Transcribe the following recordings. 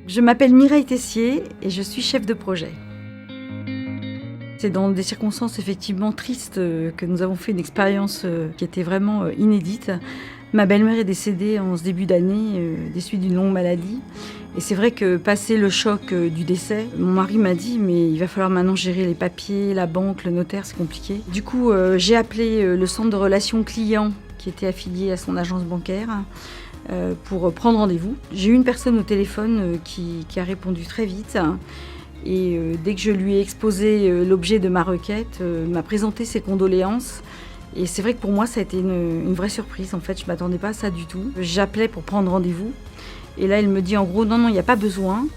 Je m'appelle Mireille Tessier et je suis chef de projet. C'est dans des circonstances effectivement tristes que nous avons fait une expérience qui était vraiment inédite. Ma belle-mère est décédée en ce début d'année des suites d'une longue maladie. Et c'est vrai que passé le choc du décès, mon mari m'a dit mais il va falloir maintenant gérer les papiers, la banque, le notaire, c'est compliqué. Du coup, j'ai appelé le centre de relations clients qui était affilié à son agence bancaire pour prendre rendez-vous. J'ai eu une personne au téléphone qui a répondu très vite. Et dès que je lui ai exposé l'objet de ma requête, m'a présenté ses condoléances. Et c'est vrai que pour moi, ça a été une vraie surprise. En fait, je ne m'attendais pas à ça du tout. J'appelais pour prendre rendez-vous. Et là, elle me dit en gros, non, il n'y a pas besoin.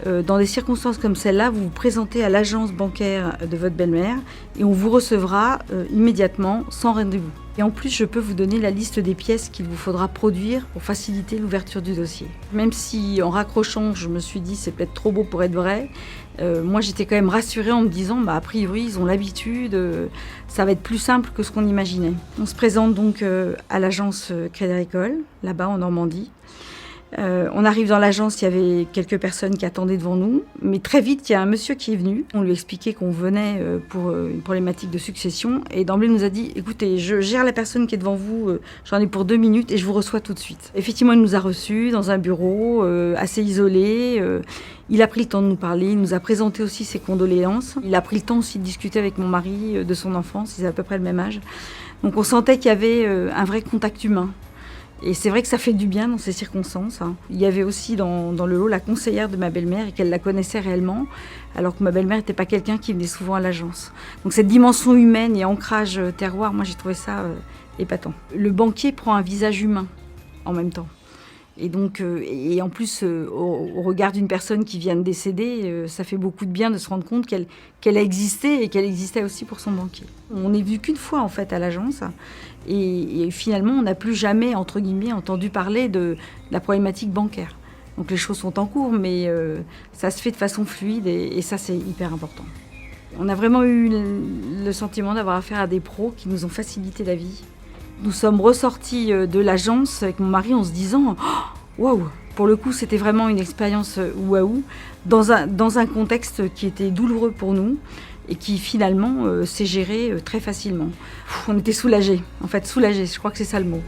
Dans des circonstances comme celle-là, vous vous présentez à l'agence bancaire de votre belle-mère et on vous recevra immédiatement, sans rendez-vous. Et en plus, je peux vous donner la liste des pièces qu'il vous faudra produire pour faciliter l'ouverture du dossier. Même si, en raccrochant, je me suis dit c'est peut-être trop beau pour être vrai, moi j'étais quand même rassurée en me disant a priori ils ont l'habitude, ça va être plus simple que ce qu'on imaginait. On se présente donc à l'agence Crédit Agricole, là-bas en Normandie. On arrive dans l'agence, il y avait quelques personnes qui attendaient devant nous, mais très vite, il y a un monsieur qui est venu. On lui expliquait qu'on venait pour une problématique de succession et d'emblée nous a dit « Écoutez, je gère la personne qui est devant vous, j'en ai pour 2 minutes et je vous reçois tout de suite. » Effectivement, il nous a reçus dans un bureau assez isolé. Il a pris le temps de nous parler, il nous a présenté aussi ses condoléances. Il a pris le temps aussi de discuter avec mon mari de son enfance, ils avaient à peu près le même âge. Donc on sentait qu'il y avait un vrai contact humain. Et c'est vrai que ça fait du bien dans ces circonstances. Il y avait aussi dans le lot la conseillère de ma belle-mère et qu'elle la connaissait réellement, alors que ma belle-mère n'était pas quelqu'un qui venait souvent à l'agence. Donc cette dimension humaine et ancrage terroir, moi j'ai trouvé ça épatant. Le banquier prend un visage humain en même temps. Et donc, et en plus, au regard d'une personne qui vient de décéder, ça fait beaucoup de bien de se rendre compte qu'elle a existé et qu'elle existait aussi pour son banquier. On n'est venu qu'une fois en fait à l'agence et finalement on n'a plus jamais, entre guillemets, entendu parler de la problématique bancaire. Donc les choses sont en cours, mais ça se fait de façon fluide et ça c'est hyper important. On a vraiment eu le sentiment d'avoir affaire à des pros qui nous ont facilité la vie. Nous sommes ressortis de l'agence avec mon mari en se disant « Waouh !» Pour le coup, c'était vraiment une expérience waouh, dans un contexte qui était douloureux pour nous et qui finalement s'est géré très facilement. On était soulagés, en fait, soulagés, je crois que c'est ça le mot.